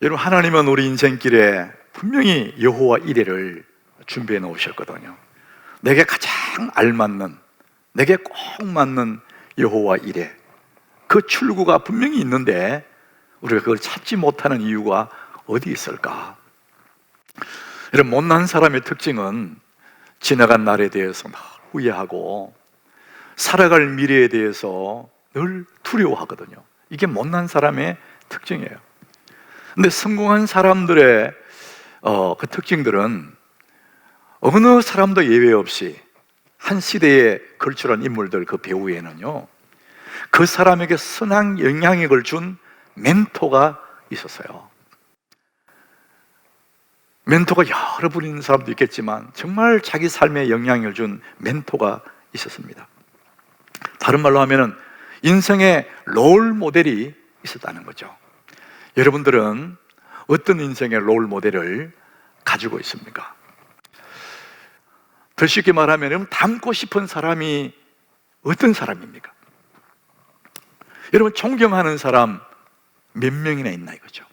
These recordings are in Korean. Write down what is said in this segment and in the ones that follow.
여러분, 하나님은 우리 인생길에 분명히 여호와 이레를 준비해 놓으셨거든요. 내게 가장 알맞는, 내게 꼭 맞는 여호와 이레, 그 출구가 분명히 있는데 우리가 그걸 찾지 못하는 이유가 어디 있을까? 이런 못난 사람의 특징은 지나간 날에 대해서 늘 후회하고 살아갈 미래에 대해서 늘 두려워하거든요. 이게 못난 사람의 특징이에요. 근데 성공한 사람들의 그 특징들은 어느 사람도 예외 없이 한 시대에 걸출한 인물들 그 배후에는요, 그 사람에게 선한 영향력을 준 멘토가 있었어요. 멘토가 여러 분 있는 사람도 있겠지만 정말 자기 삶에 영향을 준 멘토가 있었습니다. 다른 말로 하면은 인생의 롤 모델이 있었다는 거죠. 여러분들은 어떤 인생의 롤 모델을 가지고 있습니까? 더 쉽게 말하면 닮고 싶은 사람이 어떤 사람입니까? 여러분, 존경하는 사람 몇 명이나 있나 이거죠.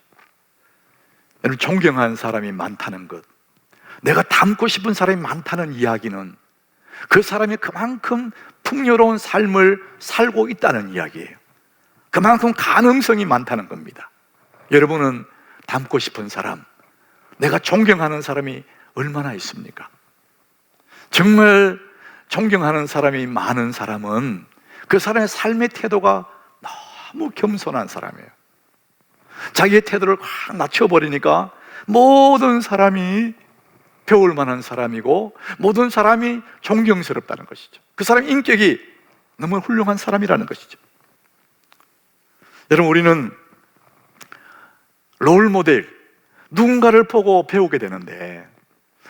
여러분, 존경하는 사람이 많다는 것, 내가 닮고 싶은 사람이 많다는 이야기는 그 사람이 그만큼 풍요로운 삶을 살고 있다는 이야기예요. 그만큼 가능성이 많다는 겁니다. 여러분은 닮고 싶은 사람, 내가 존경하는 사람이 얼마나 있습니까? 정말 존경하는 사람이 많은 사람은 그 사람의 삶의 태도가 너무 겸손한 사람이에요. 자기의 태도를 확 낮춰버리니까 모든 사람이 배울 만한 사람이고 모든 사람이 존경스럽다는 것이죠. 그 사람의 인격이 너무 훌륭한 사람이라는 것이죠. 여러분, 우리는 롤 모델, 누군가를 보고 배우게 되는데,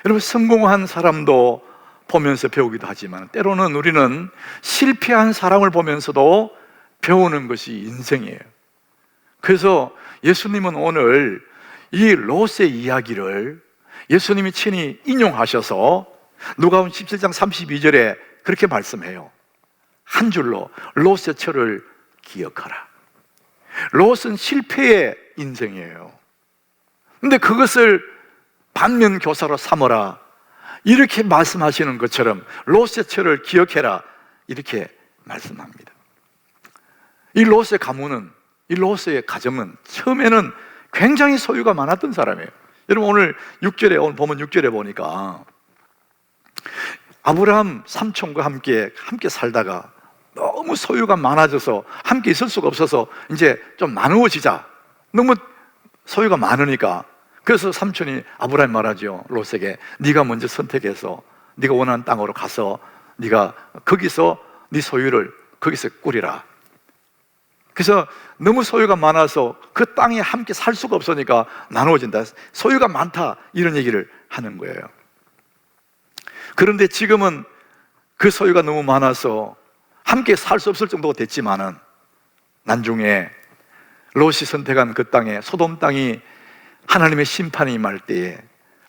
여러분, 성공한 사람도 보면서 배우기도 하지만 때로는 우리는 실패한 사람을 보면서도 배우는 것이 인생이에요. 그래서 예수님은 오늘 이 롯의 이야기를 예수님이 친히 인용하셔서 누가복음 17장 32절에 그렇게 말씀해요. 한 줄로 롯의 철을 기억하라. 롯은 실패의 인생이에요. 근데 그것을 반면 교사로 삼어라, 이렇게 말씀하시는 것처럼 롯의 철을 기억해라, 이렇게 말씀합니다. 이 롯의 가문은, 이 롯의 가정은 처음에는 굉장히 소유가 많았던 사람이에요. 여러분, 오늘 6절에, 오늘 보면 6절에 보니까 아브라함 삼촌과 함께 살다가 너무 소유가 많아져서 함께 있을 수가 없어서 이제 좀 나누어지자, 너무 소유가 많으니까. 그래서 삼촌이 아브라함 말하죠. 롯에게, 네가 먼저 선택해서 네가 원하는 땅으로 가서 네가 거기서 네 소유를 거기서 꾸리라. 그래서 너무 소유가 많아서 그 땅에 함께 살 수가 없으니까 나누어진다, 소유가 많다, 이런 얘기를 하는 거예요. 그런데 지금은 그 소유가 너무 많아서 함께 살 수 없을 정도가 됐지만은 나중에 롯이 선택한 그 땅에, 소돔 땅이 하나님의 심판이 임할 때에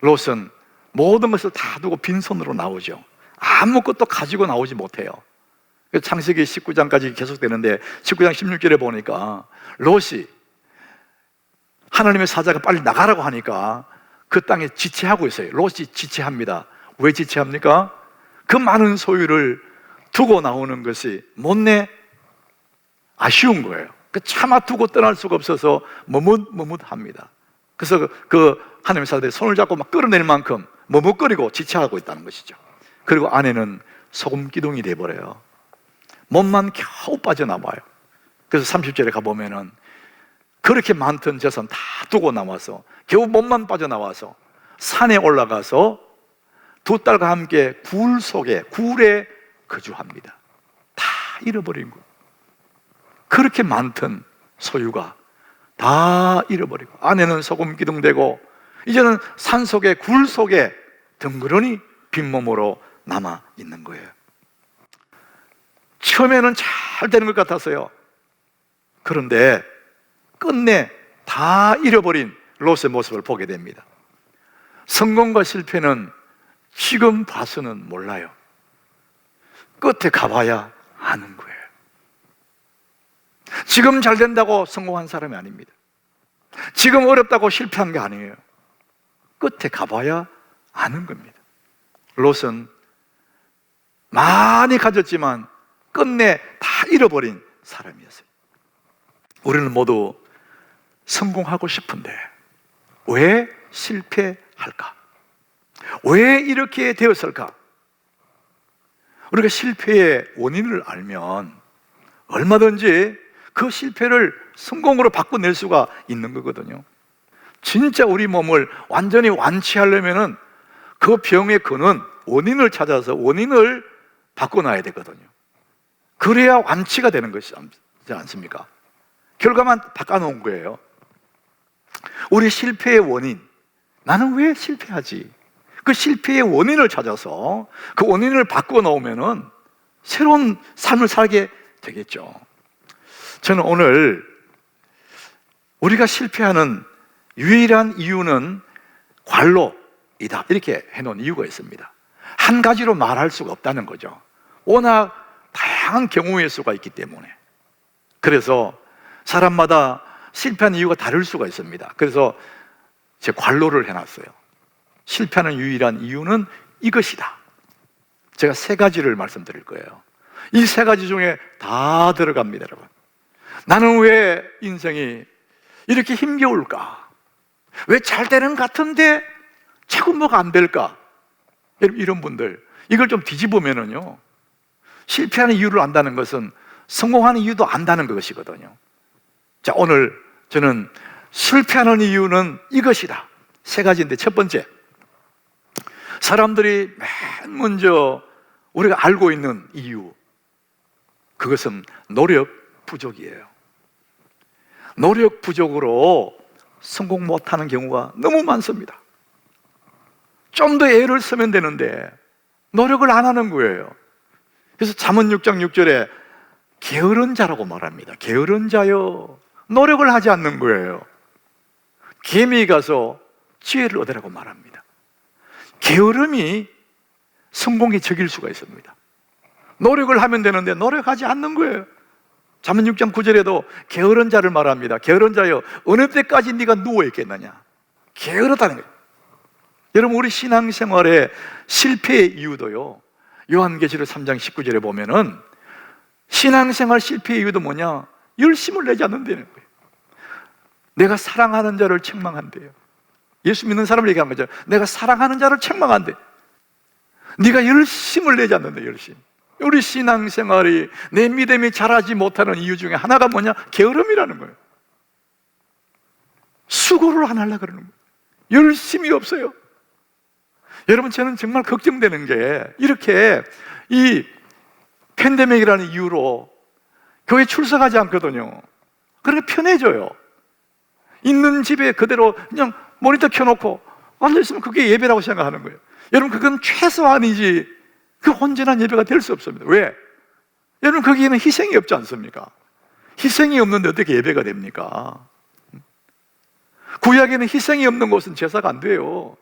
롯은 모든 것을 다 두고 빈손으로 나오죠. 아무것도 가지고 나오지 못해요. 창세기 19장까지 계속되는데 19장 16절에 보니까 롯이 하나님의 사자가 빨리 나가라고 하니까 그 땅에 지체하고 있어요. 롯이 지체합니다. 왜 지체합니까? 그 많은 소유를 두고 나오는 것이 못내 아쉬운 거예요. 차마 두고 떠날 수가 없어서 머뭇합니다. 그래서 그 하나님의 사자들이 손을 잡고 막 끌어낼 만큼 머뭇거리고 지체하고 있다는 것이죠. 그리고 아내는 소금 기둥이 돼버려요. 몸만 겨우 빠져나와요. 그래서 30절에 가보면은 그렇게 많던 재산 다 두고 나와서 겨우 몸만 빠져나와서 산에 올라가서 두 딸과 함께 굴에 거주합니다. 다 잃어버린 거예요. 그렇게 많던 소유가 다 잃어버리고, 아내는 소금 기둥 되고 이제는 산 속에, 굴 속에 덩그러니 빈몸으로 남아 있는 거예요. 처음에는 잘 되는 것 같았어요. 그런데 끝내 다 잃어버린 롯의 모습을 보게 됩니다. 성공과 실패는 지금 봐서는 몰라요. 끝에 가봐야 아는 거예요. 지금 잘 된다고 성공한 사람이 아닙니다. 지금 어렵다고 실패한 게 아니에요. 끝에 가봐야 아는 겁니다. 롯은 많이 가졌지만 끝내 다 잃어버린 사람이었어요. 우리는 모두 성공하고 싶은데 왜 실패할까? 왜 이렇게 되었을까? 우리가 실패의 원인을 알면 얼마든지 그 실패를 성공으로 바꿔낼 수가 있는 거거든요. 진짜 우리 몸을 완전히 완치하려면은 그 병의 근원, 원인을 찾아서 원인을 바꿔놔야 되거든요. 그래야 완치가 되는 것이지 않습니까? 결과만 바꿔놓은 거예요. 우리 실패의 원인, 나는 왜 실패하지? 그 실패의 원인을 찾아서 그 원인을 바꿔놓으면은 새로운 삶을 살게 되겠죠. 저는 오늘 우리가 실패하는 유일한 이유는 관로이다, 이렇게 해놓은 이유가 있습니다. 한 가지로 말할 수가 없다는 거죠. 워낙 다양한 경우의 수가 있기 때문에. 그래서 사람마다 실패하는 이유가 다를 수가 있습니다. 그래서 제 관로를 해놨어요. 실패하는 유일한 이유는 이것이다. 제가 세 가지를 말씀드릴 거예요. 이 세 가지 중에 다 들어갑니다, 여러분. 나는 왜 인생이 이렇게 힘겨울까? 왜 잘 되는 것 같은데 자꾸 뭐가 안 될까? 이런 분들, 이걸 좀 뒤집으면은요, 실패하는 이유를 안다는 것은 성공하는 이유도 안다는 것이거든요. 자, 오늘 저는 실패하는 이유는 이것이다. 세 가지인데, 첫 번째, 사람들이 맨 먼저 우리가 알고 있는 이유, 그것은 노력 부족이에요. 노력 부족으로 성공 못하는 경우가 너무 많습니다. 좀 더 애를 쓰면 되는데 노력을 안 하는 거예요. 그래서 잠언 6장 6절에 게으른 자라고 말합니다. 게으른 자요, 노력을 하지 않는 거예요. 개미 가서 지혜를 얻으라고 말합니다. 게으름이 성공의 적일 수가 있습니다. 노력을 하면 되는데 노력하지 않는 거예요. 잠언 6장 9절에도 게으른 자를 말합니다. 게으른 자여, 어느 때까지 네가 누워있겠느냐. 게으르다는 거예요. 여러분, 우리 신앙생활의 실패의 이유도요, 요한계시록 3장 19절에 보면은 신앙생활 실패의 이유도 뭐냐? 열심을 내지 않는다는 거예요. 내가 사랑하는 자를 책망한대요. 예수 믿는 사람을 얘기한 거죠. 내가 사랑하는 자를 책망한대. 네가 열심을 내지 않는다, 열심. 우리 신앙생활이, 내 믿음이 자라지 못하는 이유 중에 하나가 뭐냐? 게으름이라는 거예요. 수고를 안 하려고 그러는 거예요. 열심이 없어요. 여러분, 저는 정말 걱정되는 게, 이렇게 이 팬데믹이라는 이유로 교회 출석하지 않거든요. 그러니까 편해져요. 있는 집에 그대로 그냥 모니터 켜놓고 앉아있으면 그게 예배라고 생각하는 거예요. 여러분, 그건 최소한이지 그 온전한 예배가 될 수 없습니다. 왜? 여러분, 거기에는 희생이 없지 않습니까? 희생이 없는데 어떻게 예배가 됩니까? 구약에는 희생이 없는 곳은 제사가 안 돼요.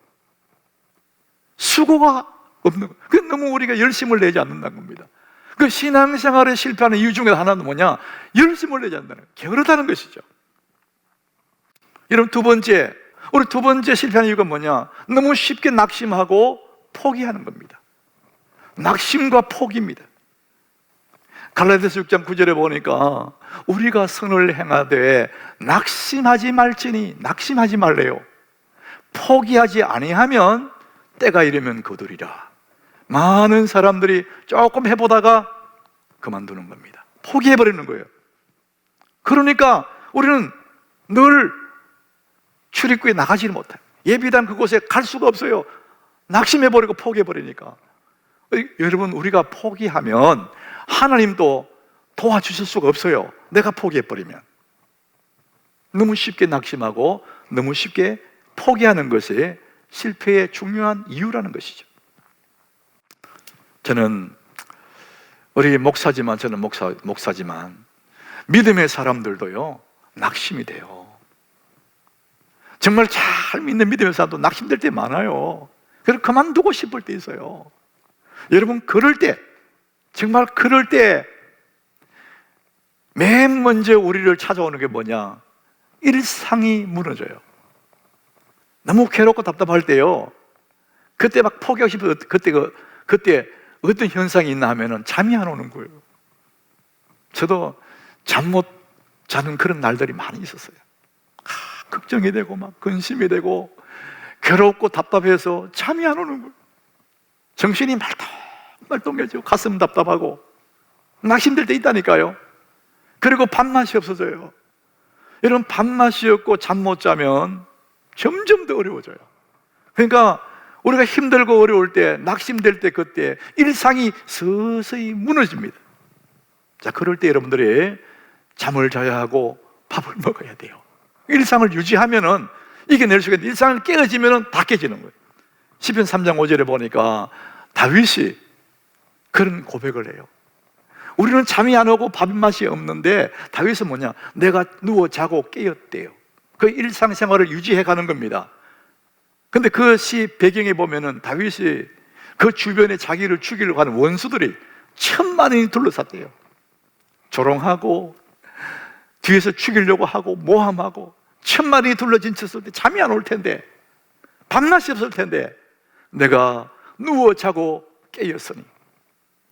수고가 없는 거. 그 너무 우리가 열심을 내지 않는다는 겁니다. 그 신앙생활에 실패하는 이유 중에 하나는 뭐냐? 열심을 내지 않는다는 거예요. 게으르다는 것이죠. 여러분, 우리 두 번째 실패하는 이유가 뭐냐? 너무 쉽게 낙심하고 포기하는 겁니다. 낙심과 포기입니다. 갈라디아서 6장 9절에 보니까 우리가 선을 행하되 낙심하지 말지니, 낙심하지 말래요. 포기하지 아니하면 때가 이르면 거두리라. 많은 사람들이 조금 해보다가 그만두는 겁니다. 포기해버리는 거예요. 그러니까 우리는 늘 출입구에 나가지를 못해요. 예비단 그곳에 갈 수가 없어요. 낙심해버리고 포기해버리니까. 여러분, 우리가 포기하면 하나님도 도와주실 수가 없어요. 내가 포기해버리면. 너무 쉽게 낙심하고 너무 쉽게 포기하는 것이 실패의 중요한 이유라는 것이죠. 저는 우리 목사지만, 저는 목사지만 믿음의 사람들도요, 낙심이 돼요. 정말 잘 믿는 믿음의 사람도 낙심될 때 많아요. 그래서 그만두고 싶을 때 있어요. 여러분, 그럴 때, 정말 그럴 때 맨 먼저 우리를 찾아오는 게 뭐냐? 일상이 무너져요. 너무 괴롭고 답답할 때요, 그때 막 포기하고 싶어서 그때 어떤 현상이 있나 하면은 잠이 안 오는 거예요. 저도 잠 못 자는 그런 날들이 많이 있었어요. 걱정이 되고 막 근심이 되고 괴롭고 답답해서 잠이 안 오는 거예요. 정신이 말똥말똥해지고 가슴 답답하고 낙심될 때 있다니까요. 그리고 밥맛이 없어져요. 여러분, 밥맛이 없고 잠 못 자면 점점 더 어려워져요. 그러니까 우리가 힘들고 어려울 때, 낙심될 때, 그때 일상이 서서히 무너집니다. 자, 그럴 때 여러분들이 잠을 자야 하고 밥을 먹어야 돼요. 일상을 유지하면은 이겨낼 수가 있는데, 일상을 깨어지면은 다 깨지는 거예요. 시편 3장 5절에 보니까 다윗이 그런 고백을 해요. 우리는 잠이 안 오고 밥맛이 없는데 다윗은 뭐냐? 내가 누워 자고 깨었대요. 그 일상생활을 유지해 가는 겁니다. 근데 그 시 배경에 보면은 다윗이 그 주변에 자기를 죽이려고 하는 원수들이 1,000만이 둘러쌌대요. 조롱하고 뒤에서 죽이려고 하고 모함하고 1,000만이 둘러진쳤을 때 잠이 안 올 텐데, 밤낮이 없을 텐데 내가 누워 자고 깨었으니,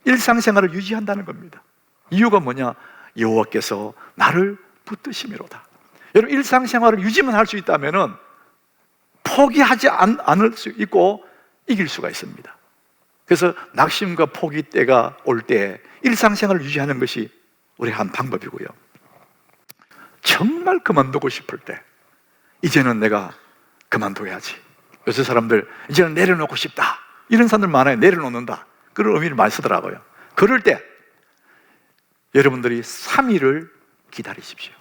일상생활을 유지한다는 겁니다. 이유가 뭐냐? 여호와께서 나를 붙드심이로다. 여러분, 일상생활을 유지만 할 수 있다면은 포기하지 않을 수 있고 이길 수가 있습니다. 그래서 낙심과 포기 때가 올 때 일상생활을 유지하는 것이 우리의 한 방법이고요. 정말 그만두고 싶을 때, 이제는 내가 그만둬야지. 요새 사람들 이제는 내려놓고 싶다, 이런 사람들 많아요. 내려놓는다, 그런 의미를 많이 쓰더라고요. 그럴 때 여러분들이 3일을 기다리십시오.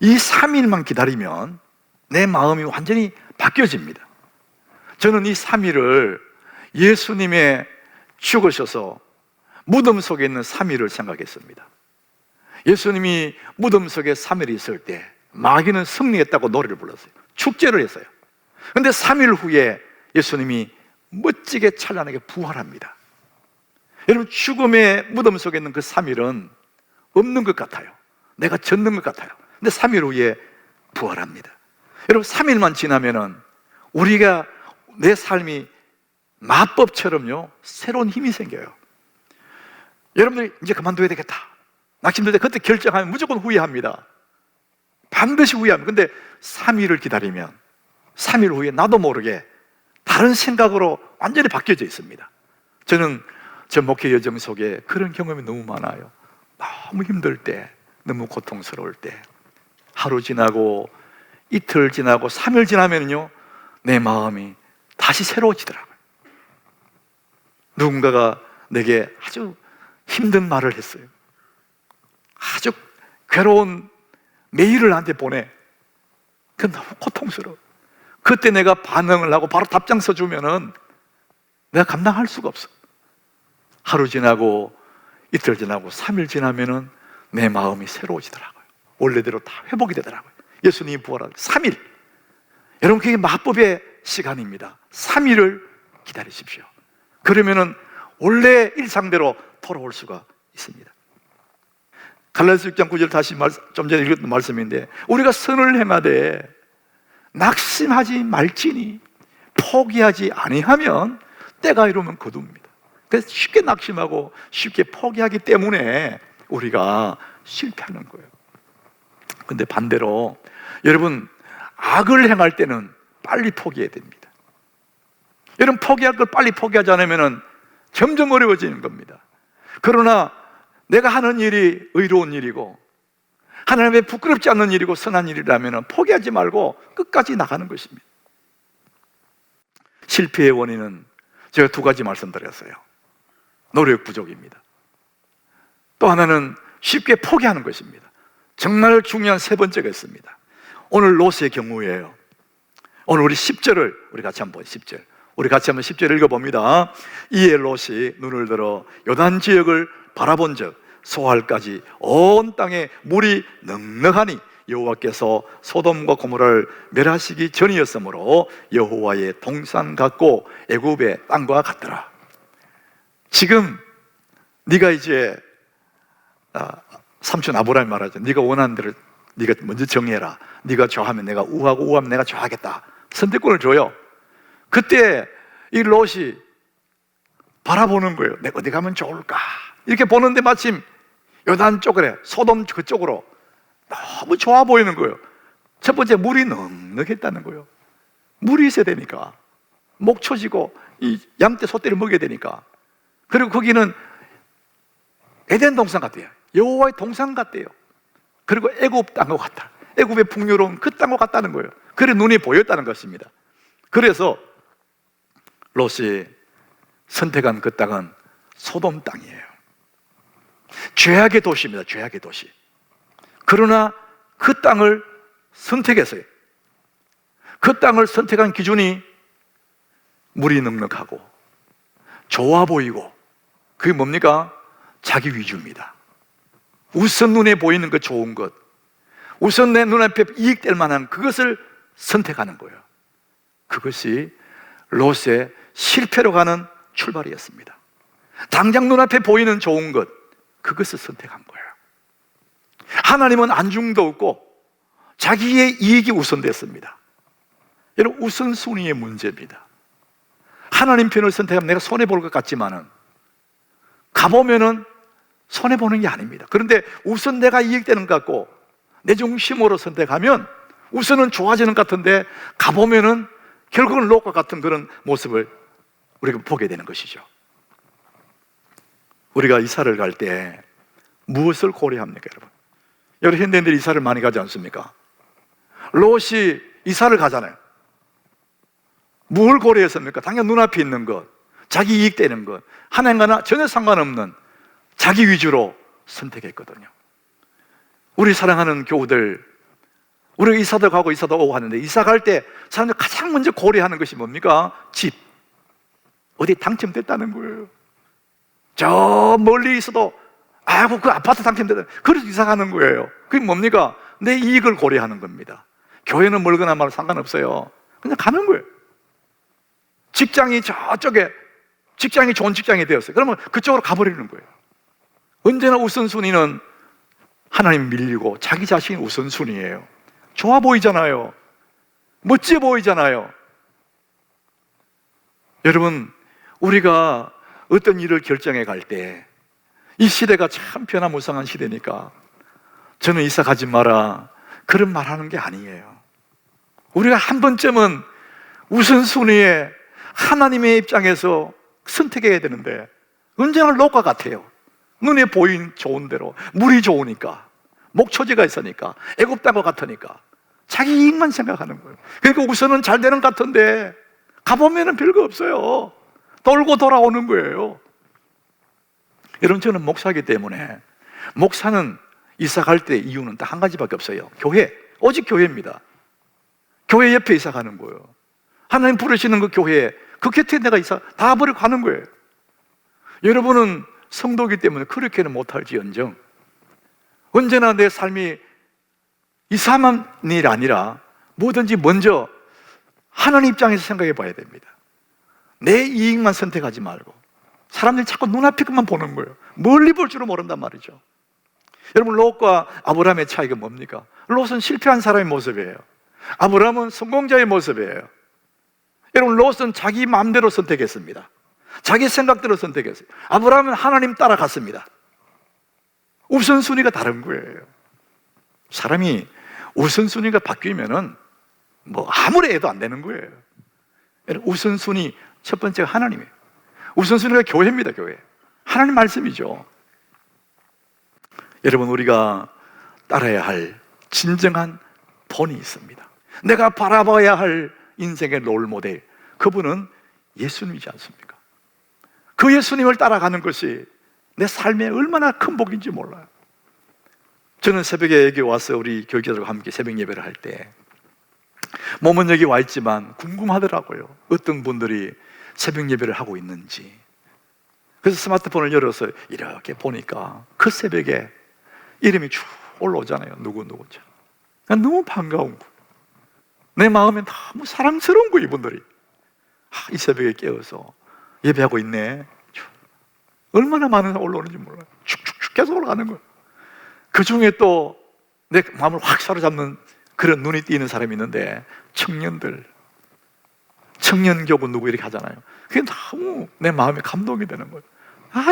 이 3일만 기다리면 내 마음이 완전히 바뀌어집니다. 저는 이 3일을 예수님의 죽으셔서 무덤 속에 있는 3일을 생각했습니다. 예수님이 무덤 속에 3일 있을 때 마귀는 승리했다고 노래를 불렀어요. 축제를 했어요. 그런데 3일 후에 예수님이 멋지게 찬란하게 부활합니다. 여러분, 죽음의 무덤 속에 있는 그 3일은 없는 것 같아요. 내가 졌는 것 같아요. 근데 3일 후에 부활합니다. 여러분, 3일만 지나면은 우리가, 내 삶이 마법처럼요 새로운 힘이 생겨요. 여러분들이 이제 그만둬야 되겠다, 낙심될 때 그때 결정하면 무조건 후회합니다. 반드시 후회합니다. 근데 3일을 기다리면 3일 후에 나도 모르게 다른 생각으로 완전히 바뀌어져 있습니다. 저는 제 목회 여정 속에 그런 경험이 너무 많아요. 너무 힘들 때, 너무 고통스러울 때, 하루 지나고 이틀 지나고 3일 지나면요 내 마음이 다시 새로워지더라고요. 누군가가 내게 아주 힘든 말을 했어요. 아주 괴로운 메일을 나한테 보내. 그 너무 고통스러워. 그때 내가 반응을 하고 바로 답장 써주면은 내가 감당할 수가 없어. 하루 지나고 이틀 지나고 3일 지나면은 내 마음이 새로워지더라고요. 원래대로 다 회복이 되더라고요. 예수님이 부활한 3일, 여러분, 그게 마법의 시간입니다. 3일을 기다리십시오. 그러면은 원래 일상대로 돌아올 수가 있습니다. 갈라디아서 6장 9절, 다시 좀 전에 읽었던 말씀인데, 우리가 선을 행하되 낙심하지 말지니 포기하지 아니하면 때가 이르면 거둡니다. 그래서 쉽게 낙심하고 쉽게 포기하기 때문에 우리가 실패하는 거예요. 근데 반대로 여러분, 악을 행할 때는 빨리 포기해야 됩니다. 여러분, 포기할 걸 빨리 포기하지 않으면 점점 어려워지는 겁니다. 그러나 내가 하는 일이 의로운 일이고 하나님의 부끄럽지 않는 일이고 선한 일이라면 포기하지 말고 끝까지 나가는 것입니다. 실패의 원인은 제가 2가지 말씀드렸어요. 노력 부족입니다. 또 하나는 쉽게 포기하는 것입니다. 정말 중요한 3번째가 있습니다. 오늘 롯의 경우예요. 오늘 우리 10절을 우리 같이 한번 10절. 우리 같이 한번 10절 읽어봅니다. 이에 롯이 눈을 들어 요단 지역을 바라본 적 소알까지 온 땅에 물이 넉넉하니 여호와께서 소돔과 고모라를 멸하시기 전이었으므로 여호와의 동산 같고 애굽의 땅과 같더라. 지금 네가 이제 삼촌 아브라함이 말하죠. 네가 원하는 대로 네가 먼저 정해라. 네가 좋아하면 내가 우하고 우하면 내가 좋아하겠다. 선택권을 줘요. 그때 이 롯이 바라보는 거예요. 내가 어디 가면 좋을까? 이렇게 보는데 마침 요단 쪽으로, 소돔 그쪽으로 너무 좋아 보이는 거예요. 첫 번째, 물이 넉넉했다는 거예요. 물이 있어야 되니까. 목초지고 이 양떼 소떼를 먹여야 되니까. 그리고 거기는 에덴 동산 같대요. 여호와의 동산 같대요. 그리고 애굽 땅과 같다. 애굽의 풍요로운 그 땅과 같다는 거예요. 그래 눈이 보였다는 것입니다. 그래서 롯이 선택한 그 땅은 소돔 땅이에요. 죄악의 도시입니다. 죄악의 도시. 그러나 그 땅을 선택했어요. 그 땅을 선택한 기준이 물이 넉넉하고 좋아 보이고, 그게 뭡니까? 자기 위주입니다. 우선 눈에 보이는 그 좋은 것, 우선 내 눈앞에 이익될 만한 그것을 선택하는 거예요. 그것이 롯의 실패로 가는 출발이었습니다. 당장 눈앞에 보이는 좋은 것, 그것을 선택한 거예요. 하나님은 안중도 없고 자기의 이익이 우선됐습니다. 여러분, 우선순위의 문제입니다. 하나님 편을 선택하면 내가 손해볼 것 같지만은 가보면은 손해보는 게 아닙니다. 그런데 우선 내가 이익되는 것 같고 내 중심으로 선택하면 우선은 좋아지는 것 같은데 가보면은 결국은 롯과 같은 그런 모습을 우리가 보게 되는 것이죠. 우리가 이사를 갈 때 무엇을 고려합니까, 여러분? 여러 현대인들이 이사를 많이 가지 않습니까? 롯이 이사를 가잖아요. 뭘 고려했습니까? 당연히 눈앞에 있는 것, 자기 이익되는 것, 하나님과 전혀 상관없는 자기 위주로 선택했거든요. 우리 사랑하는 교우들, 우리가 이사도 가고 이사도 오고 하는데 이사 갈 때 사람들 가장 먼저 고려하는 것이 뭡니까? 집. 어디 당첨됐다는 거예요. 저 멀리 있어도 아이고 그 아파트 당첨됐다, 그래서 이사 가는 거예요. 그게 뭡니까? 내 이익을 고려하는 겁니다. 교회는 멀거나 말고 상관없어요. 그냥 가는 거예요. 직장이 저쪽에, 직장이 좋은 직장이 되었어요. 그러면 그쪽으로 가버리는 거예요. 언제나 우선순위는 하나님 밀리고 자기 자신이 우선순위예요. 좋아 보이잖아요. 멋져 보이잖아요. 여러분, 우리가 어떤 일을 결정해 갈 때 이 시대가 참 변화무쌍한 시대니까 저는 이사 가지 마라 그런 말 하는 게 아니에요. 우리가 한 번쯤은 우선순위에 하나님의 입장에서 선택해야 되는데 언제나 롯과 같아요. 눈에 보인 좋은 대로, 물이 좋으니까, 목초지가 있으니까, 애굽 땅과 같으니까 자기 이익만 생각하는 거예요. 그러니까 우선은 잘 되는 것 같은데 가보면은 별거 없어요. 돌고 돌아오는 거예요. 여러분, 저는 목사이기 때문에 목사는 이사 갈 때 이유는 딱 한 가지밖에 없어요. 교회, 오직 교회입니다. 교회 옆에 이사 가는 거예요. 하나님 부르시는 그 교회, 그 곁에 내가 이사 다 버리고 가는 거예요. 여러분은 성도이기 때문에 그렇게는 못할지언정 언제나 내 삶이 이상한 일이 아니라 뭐든지 먼저 하나님 입장에서 생각해 봐야 됩니다. 내 이익만 선택하지 말고. 사람들이 자꾸 눈앞에 것만 보는 거예요. 멀리 볼 줄은 모른단 말이죠. 여러분, 롯과 아브라함의 차이가 뭡니까? 롯은 실패한 사람의 모습이에요. 아브라함은 성공자의 모습이에요. 여러분, 롯은 자기 마음대로 선택했습니다. 자기 생각대로 선택했어요. 아브라함은 하나님 따라갔습니다. 우선순위가 다른 거예요. 사람이 우선순위가 바뀌면은 뭐 아무리 해도 안 되는 거예요. 우선순위 첫 번째가 하나님이에요. 우선순위가 교회입니다. 교회. 하나님 말씀이죠. 여러분, 우리가 따라야 할 진정한 본이 있습니다. 내가 바라봐야 할 인생의 롤모델, 그분은 예수님이지 않습니까? 그 예수님을 따라가는 것이 내 삶에 얼마나 큰 복인지 몰라요. 저는 새벽에 여기 와서 우리 교육자들과 함께 새벽 예배를 할 때 몸은 여기 와 있지만 궁금하더라고요. 어떤 분들이 새벽 예배를 하고 있는지. 그래서 스마트폰을 열어서 이렇게 보니까 그 새벽에 이름이 쭉 올라오잖아요. 누구누구죠. 너무 반가운 거예요. 내 마음에 너무 사랑스러운 거예요. 이분들이 이 새벽에 깨어서 예배하고 있네. 얼마나 많은 올라오는지 몰라요. 축축축 계속 올라가는 거예요. 그 중에 또 내 마음을 확 사로잡는 그런 눈이 띄는 사람이 있는데, 청년교구 누구 이렇게 하잖아요. 그게 너무 내 마음에 감동이 되는 거예요.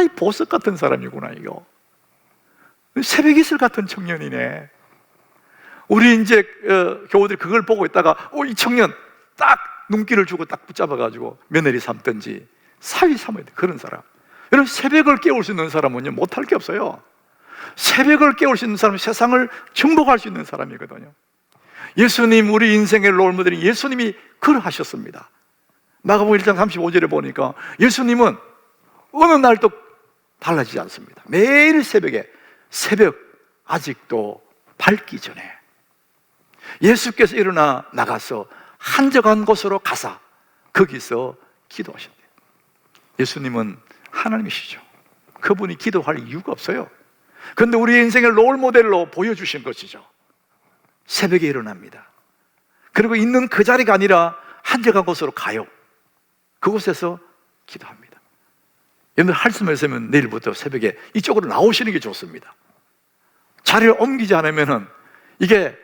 이 보석 같은 사람이구나, 이거. 새벽 이슬 같은 청년이네. 우리 이제 교우들이 그걸 보고 있다가 이 청년 딱 눈길을 주고 딱 붙잡아가지고 며느리 삼든지 사위 삼아야 돼. 그런 사람. 여러분, 새벽을 깨울 수 있는 사람은요, 못할 게 없어요. 새벽을 깨울 수 있는 사람은 세상을 정복할 수 있는 사람이거든요. 예수님, 우리 인생의 롤모델이 예수님이 그러하셨습니다. 마가복음 1장 35절에 보니까 예수님은 어느 날도 달라지지 않습니다. 매일 새벽 아직도 밝기 전에 예수께서 일어나 나가서 한적한 곳으로 가사 거기서 기도하셨대요. 예수님은 하나님이시죠. 그분이 기도할 이유가 없어요. 그런데 우리 인생의 롤모델로 보여주신 것이죠. 새벽에 일어납니다. 그리고 있는 그 자리가 아니라 한적한 곳으로 가요. 그곳에서 기도합니다. 여러분, 할수 있으면 내일부터 새벽에 이쪽으로 나오시는 게 좋습니다. 자리를 옮기지 않으면 이게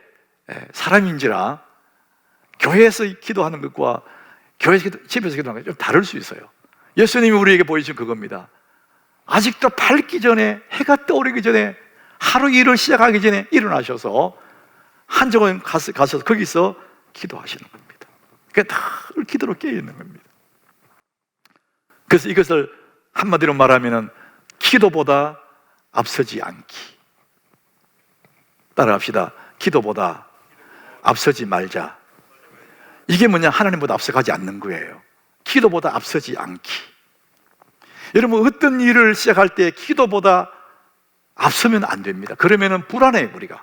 사람인지라 교회에서 기도하는 것과 집에서 기도하는 게 좀 다를 수 있어요. 예수님이 우리에게 보여준 그겁니다. 아직도 밝기 전에, 해가 떠오르기 전에, 하루 일을 시작하기 전에 일어나셔서 한적한 가서 거기서 기도하시는 겁니다. 그게 다 기도로 깨어있는 겁니다. 그래서 이것을 한마디로 말하면 기도보다 앞서지 않기. 따라합시다. 기도보다 앞서지 말자. 이게 뭐냐? 하나님보다 앞서가지 않는 거예요. 기도보다 앞서지 않기. 여러분, 어떤 일을 시작할 때 기도보다 앞서면 안 됩니다. 그러면 불안해요, 우리가.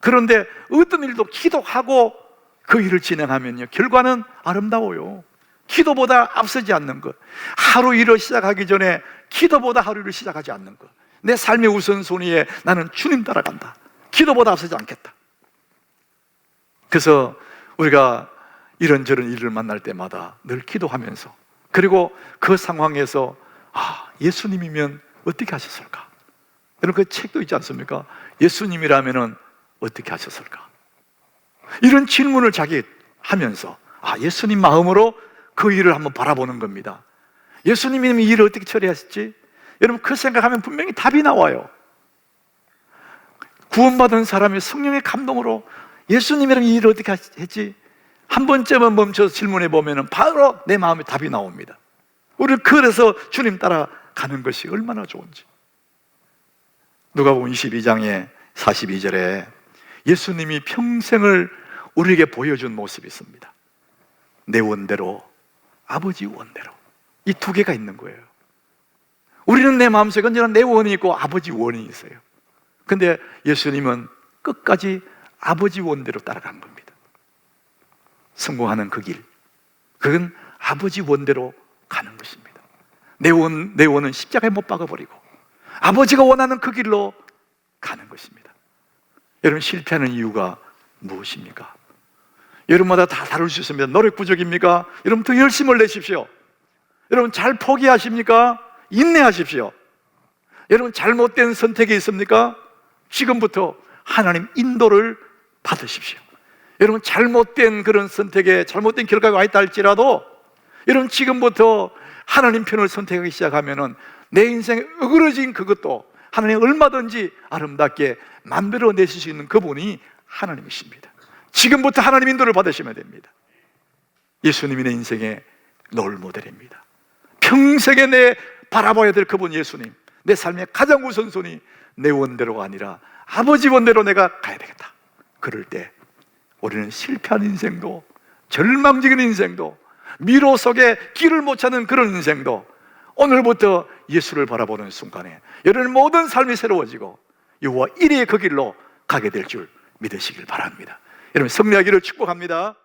그런데 어떤 일도 기도하고 그 일을 진행하면요, 결과는 아름다워요. 기도보다 앞서지 않는 것. 하루 일을 시작하기 전에 기도보다 하루를 시작하지 않는 것. 내 삶의 우선순위에 나는 주님 따라간다. 기도보다 앞서지 않겠다. 그래서 우리가 이런저런 일을 만날 때마다 늘 기도하면서, 그리고 그 상황에서 예수님이면 어떻게 하셨을까? 여러분, 그 책도 있지 않습니까? 예수님이라면 어떻게 하셨을까? 이런 질문을 자기 하면서 예수님 마음으로 그 일을 한번 바라보는 겁니다. 예수님이면 이 일을 어떻게 처리하셨지? 여러분, 그 생각하면 분명히 답이 나와요. 구원받은 사람이 성령의 감동으로 예수님이라면 이 일을 어떻게 했지? 한 번쯤은 멈춰서 질문해 보면 바로 내 마음에 답이 나옵니다. 우리를 그래서 주님 따라가는 것이 얼마나 좋은지. 누가복음 22장에 42절에 예수님이 평생을 우리에게 보여준 모습이 있습니다. 내 원대로, 아버지 원대로. 이 두 개가 있는 거예요. 우리는 내 마음속에 언제나 내 원이 있고 아버지 원이 있어요. 근데 예수님은 끝까지 아버지 원대로 따라간 겁니다. 성공하는 그 길, 그건 아버지 원대로 가는 것입니다. 내 원은 십자가에 못 박아버리고 아버지가 원하는 그 길로 가는 것입니다. 여러분, 실패하는 이유가 무엇입니까? 여러분마다 다 다를 수 있습니다. 노력 부족입니까? 여러분, 더 열심을 내십시오. 여러분, 잘 포기하십니까? 인내하십시오. 여러분, 잘못된 선택이 있습니까? 지금부터 하나님 인도를 받으십시오. 여러분, 잘못된 그런 선택에 잘못된 결과가 와 있다 할지라도 여러분, 지금부터 하나님 편을 선택하기 시작하면 내 인생에 어그러진 그것도 하나님 얼마든지 아름답게 만들어내실 수 있는 그분이 하나님이십니다. 지금부터 하나님 인도를 받으시면 됩니다. 예수님이 내 인생의 롤모델입니다. 평생에 내 바라봐야 될 그분 예수님, 내 삶의 가장 우선순위 내 원대로가 아니라 아버지 원대로 내가 가야 되겠다. 그럴 때 우리는 실패한 인생도, 절망적인 인생도, 미로 속에 길을 못 찾는 그런 인생도 오늘부터 예수를 바라보는 순간에 여러분 모든 삶이 새로워지고 여호와 이리의 그 길로 가게 될 줄 믿으시길 바랍니다. 여러분, 승리하기를 축복합니다.